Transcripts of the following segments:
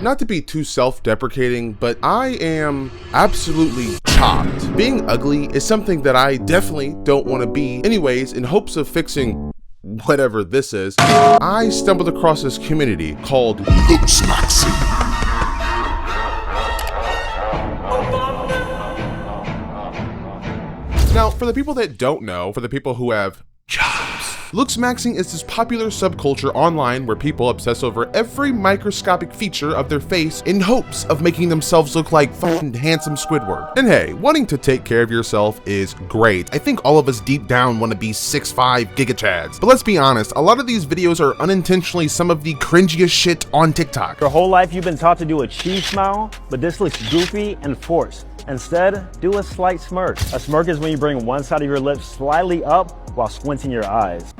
Not to be too self-deprecating, but I am absolutely chopped. Being ugly is something that I definitely don't want to be. Anyways, in hopes of fixing whatever this is, I stumbled across this community called LooksMaxxing. Now, for the people that don't know, for the people who have jobs, LooksMaxxing is this popular subculture online where people obsess over every microscopic feature of their face in hopes of making themselves look like fucking handsome Squidward. And hey, wanting to take care of yourself is great. I think all of us deep down want to be 6'5" gigachads. But let's be honest, a lot of these videos are unintentionally some of the cringiest shit on TikTok. Your whole life you've been taught to do a cheese smile, but this looks goofy and forced. Instead, do a slight smirk. A smirk is when you bring one side of your lips slightly up while squinting your eyes.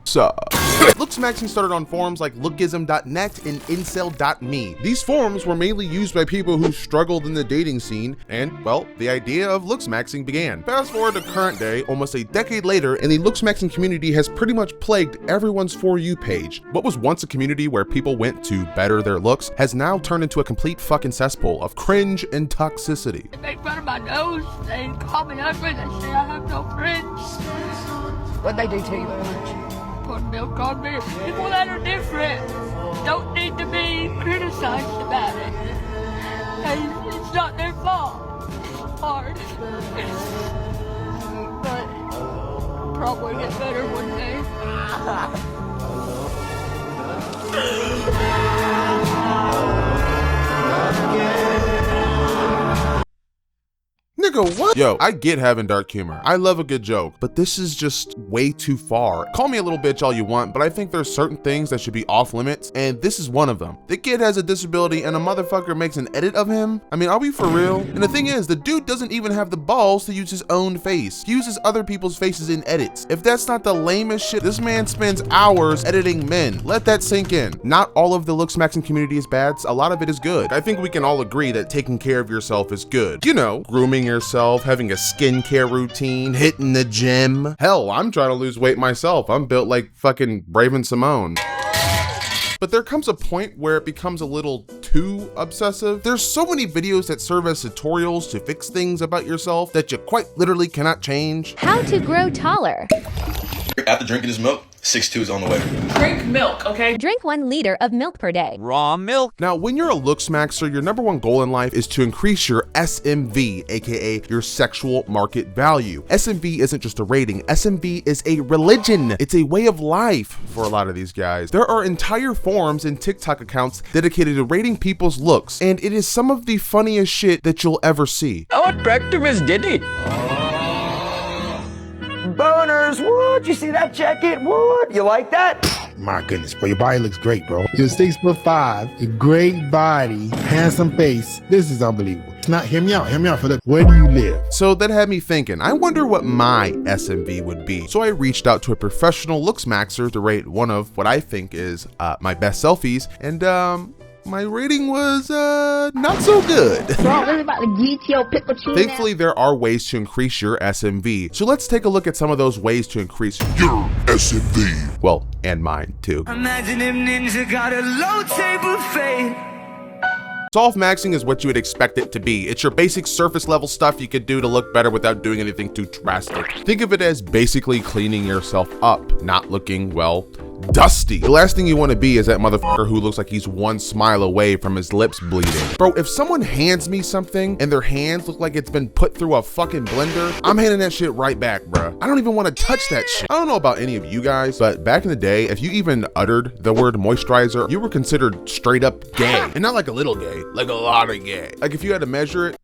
LooksMaxxing started on forums like lookism.net and incel.me. These forums were mainly used by people who struggled in the dating scene, and, well, the idea of LooksMaxxing began. Fast forward to current day, almost a decade later, and the LooksMaxxing community has pretty much plagued everyone's For You page. What was once a community where people went to better their looks has now turned into a complete fucking cesspool of cringe and toxicity. They make fun of my nose, they call me ugly, they say I have no friends. What'd they do to you? Put milk on me. People that are different don't need to be criticized about it. And it's not their fault. It's hard. But I'll probably get better one day. Nigga, what? Yo, I get having dark humor. I love a good joke, but this is just way too far. Call me a little bitch all you want, but I think there's certain things that should be off limits, and this is one of them. The kid has a disability and a motherfucker makes an edit of him? I mean, are we for real? And the thing is, the dude doesn't even have the balls to use his own face. He uses other people's faces in edits. If that's not the lamest shit, this man spends hours editing men. Let that sink in. Not all of the LooksMaxxing community is bad, a lot of it is good. I think we can all agree that taking care of yourself is good. You know, grooming yourself, having a skincare routine, hitting the gym. Hell, I'm trying to lose weight myself. I'm built like fucking Raven Simone. But there comes a point where it becomes a little too obsessive. There's so many videos that serve as tutorials to fix things about yourself that you quite literally cannot change. How to grow taller. After drinking this milk, 6'2" is on the way. Drink milk, okay? Drink 1 liter of milk per day. Raw milk. Now, when you're a LooksMaxxer, your number one goal in life is to increase your SMV, aka your sexual market value. SMV isn't just a rating. SMV is a religion. It's a way of life for a lot of these guys. There are entire forums and TikTok accounts dedicated to rating people's looks, and it is some of the funniest shit that you'll ever see. How attractive is Diddy? Boners, what? You see that jacket? What? You like that? My goodness, bro, your body looks great, bro. You're 6'5", a great body, handsome face. This is unbelievable. It's not, hear me out for the, where do you live? So that had me thinking, I wonder what my SMV would be. So I reached out to a professional LooksMaxxer to rate one of what I think is my best selfies, and my rating was not so good. Thankfully, there are ways to increase your SMV. So let's take a look at some of those ways to increase your SMV. Well, and mine too. Imagine if Ninja got a low table fade. Soft maxing is what you would expect it to be. It's your basic surface level stuff you could do to look better without doing anything too drastic. Think of it as basically cleaning yourself up, not looking, well, dusty. The last thing you want to be is that motherfucker who looks like he's one smile away from his lips bleeding. Bro, if someone hands me something and their hands look like it's been put through a fucking blender, I'm handing that shit right back, bro. I don't even want to touch that shit. I don't know about any of you guys, but back in the day, if you even uttered the word moisturizer, you were considered straight up gay. And not like a little gay, like a lot of gay. Like if you had to measure it,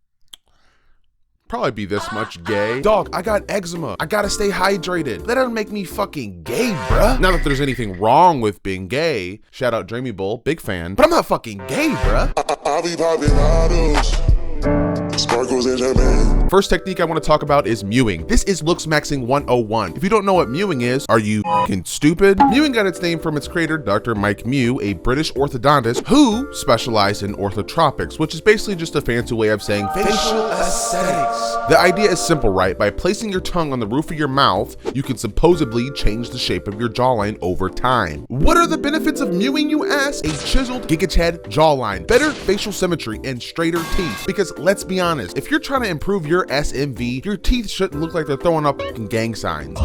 probably be this much gay. Dog, I got eczema. I gotta stay hydrated. That doesn't make me fucking gay, bruh. Not that there's anything wrong with being gay. Shout out Dreamy Bull, big fan. But I'm not fucking gay, bruh. I be popping bottles. Sparkles and champagne. First technique I want to talk about is mewing. This is LooksMaxxing 101. If you don't know what mewing is, are you f***ing stupid? Mewing got its name from its creator, Dr. Mike Mew, a British orthodontist who specialized in orthotropics, which is basically just a fancy way of saying facial aesthetics. The idea is simple, right? By placing your tongue on the roof of your mouth, you can supposedly change the shape of your jawline over time. What are the benefits of mewing, you ask? A chiseled, giga head jawline, better facial symmetry, and straighter teeth. Because let's be honest, if you're trying to improve your SMV, your teeth shouldn't look like they're throwing up gang signs.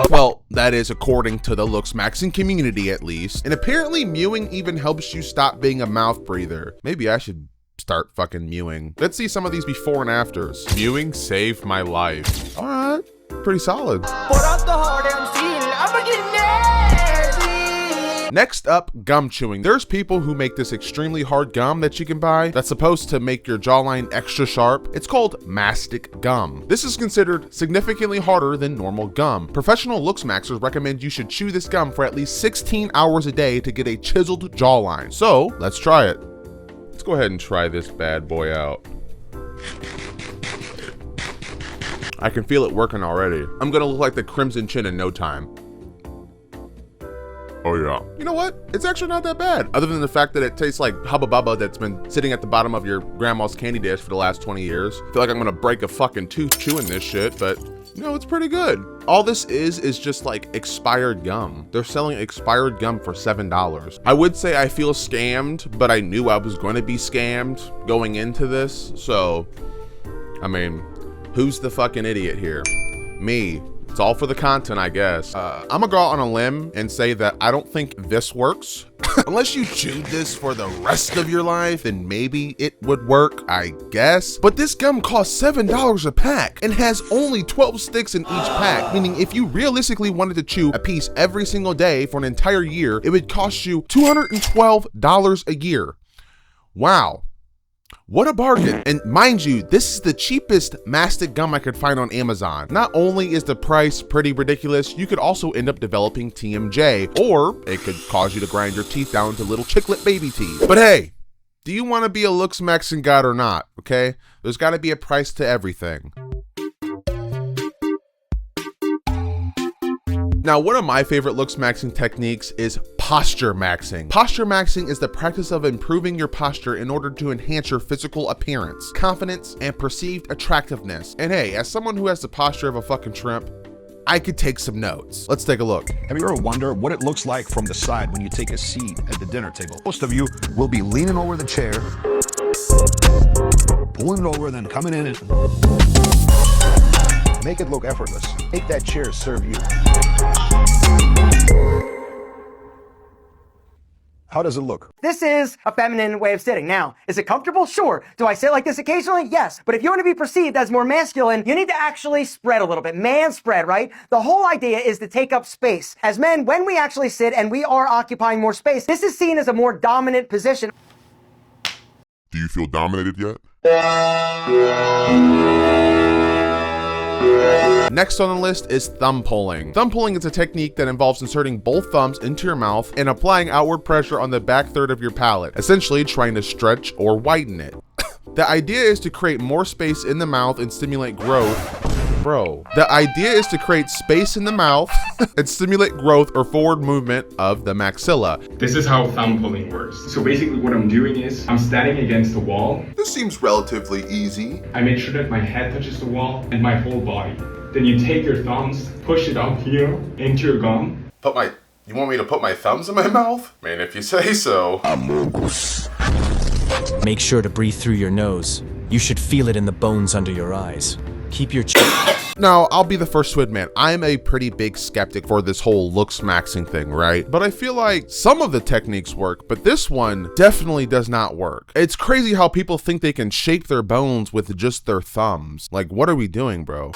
Well, that is according to the LooksMaxxing community at least. And apparently mewing even helps you stop being a mouth breather. Maybe I should start fucking mewing. Let's see some of these before and afters. Mewing saved my life. All right, pretty solid. Next up, gum chewing. There's people who make this extremely hard gum that you can buy that's supposed to make your jawline extra sharp. It's called mastic gum. This is considered significantly harder than normal gum. Professional LooksMaxxers recommend you should chew this gum for at least 16 hours a day to get a chiseled jawline. So let's try it. Let's go ahead and try this bad boy out. I can feel it working already. I'm gonna look like the Crimson Chin in no time. Oh yeah. You know what? It's actually not that bad. Other than the fact that it tastes like Hubba Bubba that's been sitting at the bottom of your grandma's candy dish for the last 20 years. I feel like I'm gonna break a fucking tooth chewing this shit, but you know, it's pretty good. All this is just like expired gum. They're selling expired gum for $7. I would say I feel scammed, but I knew I was going to be scammed going into this. So, I mean, who's the fucking idiot here? Me. It's all for the content, I guess. I'm gonna go out on a limb and say that I don't think this works. Unless you chewed this for the rest of your life, then maybe it would work, I guess. But this gum costs $7 a pack and has only 12 sticks in each pack, meaning if you realistically wanted to chew a piece every single day for an entire year, it would cost you $212 a year. Wow. What a bargain. And mind you, this is the cheapest mastic gum I could find on Amazon. Not only is the price pretty ridiculous, you could also end up developing TMJ, or it could cause you to grind your teeth down to little chiclet baby teeth. But hey, do you want to be a LooksMaxxing god or not, okay? There's got to be a price to everything. Now, one of my favorite LooksMaxxing techniques is posture maxing. Posture maxing is the practice of improving your posture in order to enhance your physical appearance, confidence, and perceived attractiveness. And hey, as someone who has the posture of a fucking shrimp, I could take some notes. Let's take a look. Have you ever wondered what it looks like from the side when you take a seat at the dinner table? Most of you will be leaning over the chair, pulling it over, then coming in and make it look effortless. Make that chair serve you. How does it look? This is a feminine way of sitting. Now, is it comfortable? Sure. Do I sit like this occasionally? Yes. But if you want to be perceived as more masculine, you need to actually spread a little bit. Man spread, right? The whole idea is to take up space. As men, when we actually sit and we are occupying more space, this is seen as a more dominant position. Do you feel dominated yet? Next on the list is thumb pulling. Thumb pulling is a technique that involves inserting both thumbs into your mouth and applying outward pressure on the back third of your palate, essentially trying to stretch or widen it. The idea is to create more space in the mouth and stimulate growth. The idea is to create space in the mouth and stimulate growth or forward movement of the maxilla. This is how thumb pulling works. So basically what I'm doing is I'm standing against the wall. This seems relatively easy. I make sure that my head touches the wall and my whole body. Then you take your thumbs, push it up here into your gum. You want me to put my thumbs in my mouth? I mean, if you say so. Make sure to breathe through your nose. You should feel it in the bones under your eyes. Keep your chin. Now, I'll be the first to admit, I'm a pretty big skeptic for this whole LooksMaxxing thing, right? But I feel like some of the techniques work, but this one definitely does not work. It's crazy how people think they can shape their bones with just their thumbs. Like, what are we doing, bro?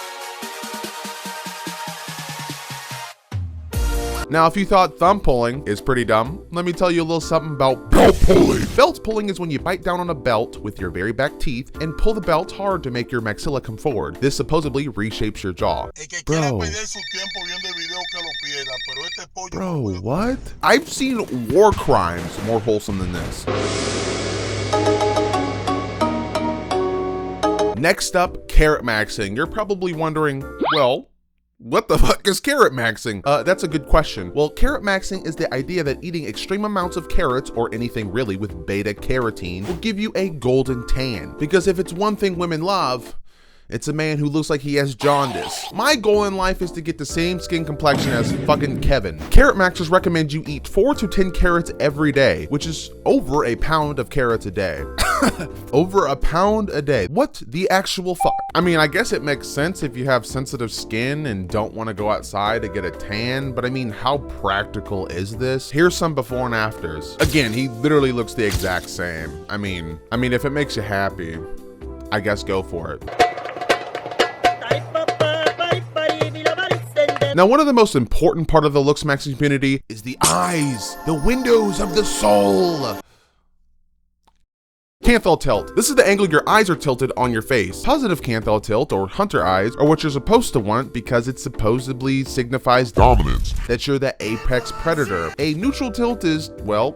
Now, if you thought thumb pulling is pretty dumb, let me tell you a little something about belt pulling. Belt pulling is when you bite down on a belt with your very back teeth and pull the belt hard to make your maxilla come forward. This supposedly reshapes your jaw. Bro, what? I've seen war crimes more wholesome than this. Next up, carrot maxing. You're probably wondering, well, what the fuck is carrot maxing? That's a good question. Well, carrot maxing is the idea that eating extreme amounts of carrots, or anything really with beta carotene, will give you a golden tan. Because if it's one thing women love, it's a man who looks like he has jaundice. My goal in life is to get the same skin complexion as fucking Kevin. Carrot maxers recommend you eat 4 to 10 carrots every day, which is over a pound of carrots a day. Over a pound a day. What the actual fuck? I mean, I guess it makes sense if you have sensitive skin and don't want to go outside to get a tan, but I mean, how practical is this? Here's some before and afters. Again, he literally looks the exact same. I mean, if it makes you happy, I guess go for it. Now, one of the most important part of the LooksMaxxing community is the eyes, the windows of the soul. Canthal Tilt. This is the angle your eyes are tilted on your face. Positive Canthal Tilt, or hunter eyes, are what you're supposed to want because it supposedly signifies dominance, that you're the apex predator. A neutral tilt is, well,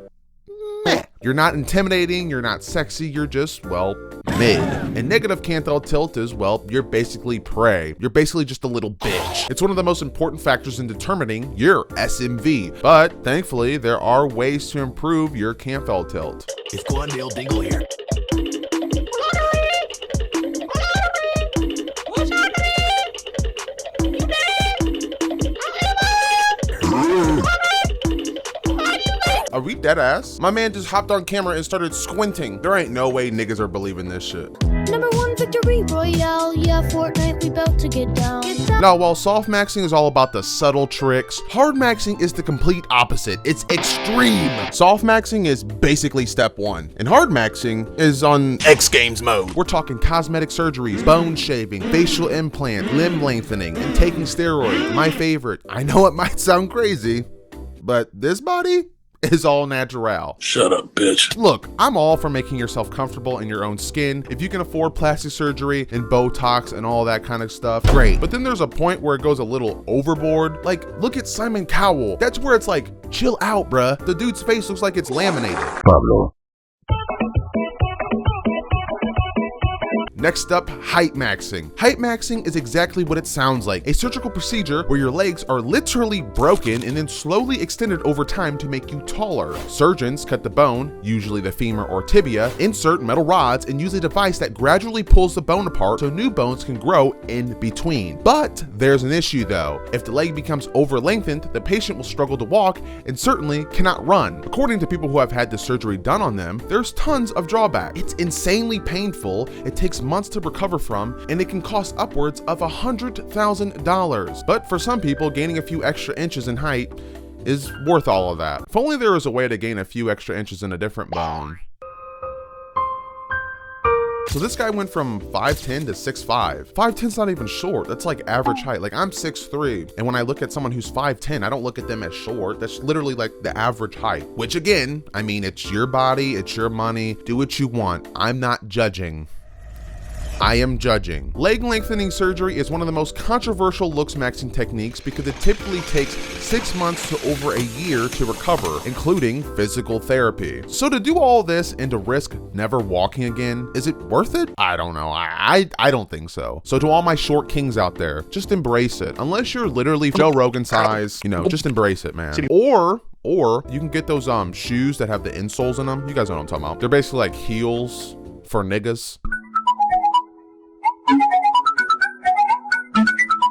meh. You're not intimidating, you're not sexy, you're just, well, mid. And negative Canthal Tilt is, well, you're basically prey. You're basically just a little bitch. It's one of the most important factors in determining your SMV, but thankfully there are ways to improve your Canthal Tilt. It's Glendale Dingle here. Are we dead ass? My man just hopped on camera and started squinting. There ain't no way niggas are believing this shit. #1 victory royale, yeah, Fortnite, we bout to get down. Now, while soft maxing is all about the subtle tricks, hard maxing is the complete opposite. It's extreme. Soft maxing is basically step 1, and hard maxing is on X Games mode. We're talking cosmetic surgeries, bone shaving, facial implant, limb lengthening, and taking steroids. My favorite. I know it might sound crazy, but this body is all natural. Shut up, bitch. Look, I'm all for making yourself comfortable in your own skin. If you can afford plastic surgery and Botox and all that kind of stuff, great. But then there's a point where it goes a little overboard. Like, look at Simon Cowell. That's where it's like, chill out, bruh. The dude's face looks like it's laminated. Pablo. Next up, height maxing. Height maxing is exactly what it sounds like, a surgical procedure where your legs are literally broken and then slowly extended over time to make you taller. Surgeons cut the bone, usually the femur or tibia, insert metal rods, and use a device that gradually pulls the bone apart so new bones can grow in between. But there's an issue though. If the leg becomes over lengthened, the patient will struggle to walk and certainly cannot run. According to people who have had the surgery done on them, there's tons of drawback. It's insanely painful, it takes months to recover from, and it can cost upwards of $100,000. But for some people, gaining a few extra inches in height is worth all of that. If only there was a way to gain a few extra inches in a different bone. So this guy went from 5'10" to 6'5". 5'10's not even short, that's like average height. Like, I'm 6'3", and when I look at someone who's 5'10", I don't look at them as short. That's literally like the average height. Which again, I mean, it's your body, it's your money, do what you want. I'm not judging. I am judging. Leg lengthening surgery is one of the most controversial LooksMaxxing techniques because it typically takes 6 months to over a year to recover, including physical therapy. So to do all this and to risk never walking again, is it worth it? I don't know. I don't think so. So to all my short kings out there, just embrace it. Unless you're literally Joe Rogan size, you know, just embrace it, man. Or you can get those shoes that have the insoles in them. You guys know what I'm talking about. They're basically like heels for niggas.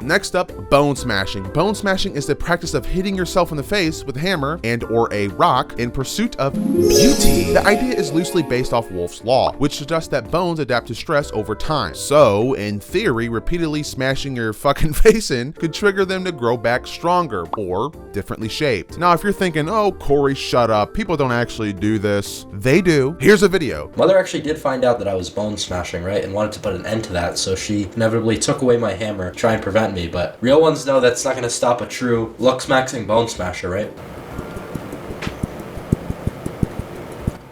Next up, bone smashing. Bone smashing is the practice of hitting yourself in the face with a hammer and or a rock in pursuit of beauty. The idea is loosely based off Wolff's Law, which suggests that bones adapt to stress over time. So, in theory, repeatedly smashing your fucking face in could trigger them to grow back stronger or differently shaped. Now, if you're thinking, oh, Corey, shut up, people don't actually do this. They do. Here's a video. Mother actually did find out that I was bone smashing, right, and wanted to put an end to that, so she inevitably took away my hammer to try and prevent me, but real ones know that's not going to stop a true LooksMaxxing bone smasher, right?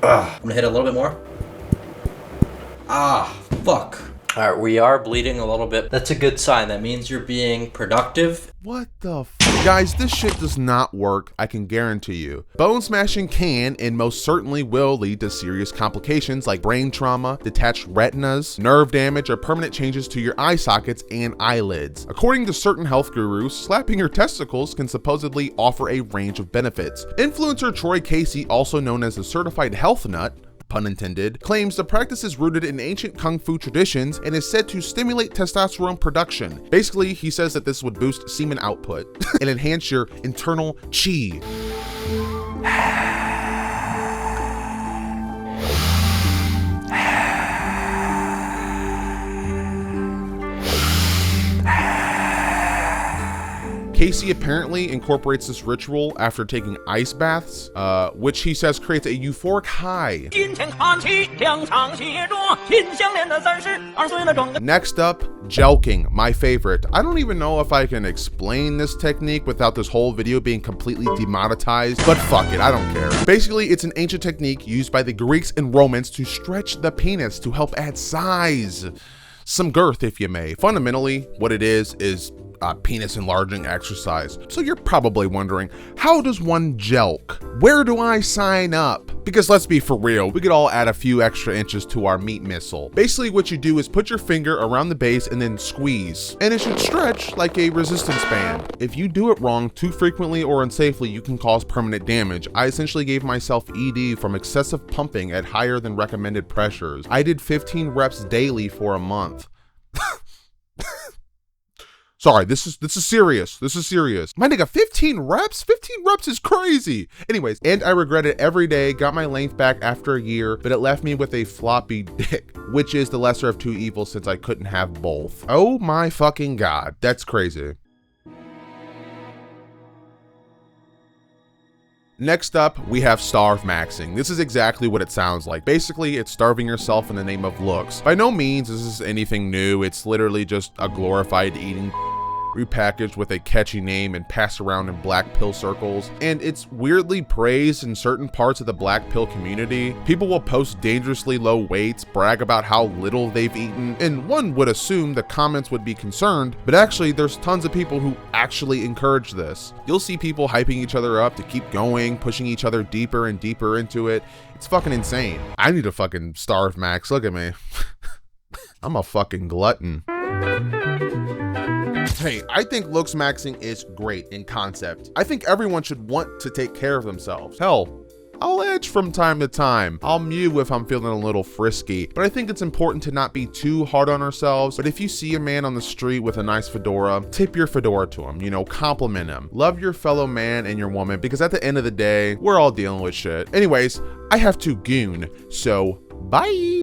I'm gonna hit it a little bit more. Ah, fuck. All right, we are bleeding a little bit. That's a good sign. That means you're being productive. What the f? Guys, this shit does not work, I can guarantee you. Bone smashing can and most certainly will lead to serious complications like brain trauma, detached retinas, nerve damage, or permanent changes to your eye sockets and eyelids. According to certain health gurus, slapping your testicles can supposedly offer a range of benefits. Influencer Troy Casey, also known as the certified health nut, pun intended, claims the practice is rooted in ancient kung fu traditions and is said to stimulate testosterone production. Basically, he says that this would boost semen output and enhance your internal chi. Casey apparently incorporates this ritual after taking ice baths, which he says creates a euphoric high. Next up, Jelking, my favorite. I don't even know if I can explain this technique without this whole video being completely demonetized, but fuck it, I don't care. Basically, it's an ancient technique used by the Greeks and Romans to stretch the penis to help add size. Some girth, if you may. Fundamentally, what it is penis enlarging exercise. So you're probably wondering, how does one jelk? Where do I sign up? Because let's be for real, we could all add a few extra inches to our meat missile. Basically what you do is put your finger around the base and then squeeze, and it should stretch like a resistance band. If you do it wrong, too frequently or unsafely, you can cause permanent damage. I essentially gave myself ED from excessive pumping at higher than recommended pressures. I did 15 reps daily for a month. Sorry, this is serious. This is serious. My nigga, 15 reps? 15 reps is crazy. Anyways, and I regret it every day, got my length back after a year, but it left me with a floppy dick, which is the lesser of two evils since I couldn't have both. Oh my fucking God, that's crazy. Next up, we have StarveMaxxing. This is exactly what it sounds like. Basically, it's starving yourself in the name of looks. By no means is this anything new. It's literally just a glorified eating repackaged with a catchy name and passed around in black pill circles, and it's weirdly praised in certain parts of the black pill community. People will post dangerously low weights, brag about how little they've eaten, and one would assume the comments would be concerned, but actually there's tons of people who actually encourage this. You'll see people hyping each other up to keep going, pushing each other deeper and deeper into it. It's fucking insane. I need to fucking starve max. Look at me. I'm a fucking glutton. Hey, I think LooksMaxxing is great in concept. I think everyone should want to take care of themselves. Hell, I'll edge from time to time. I'll mew if I'm feeling a little frisky, but I think it's important to not be too hard on ourselves. But if you see a man on the street with a nice fedora, tip your fedora to him, you know, compliment him. Love your fellow man and your woman, because at the end of the day, we're all dealing with shit. Anyways, I have to goon, so bye.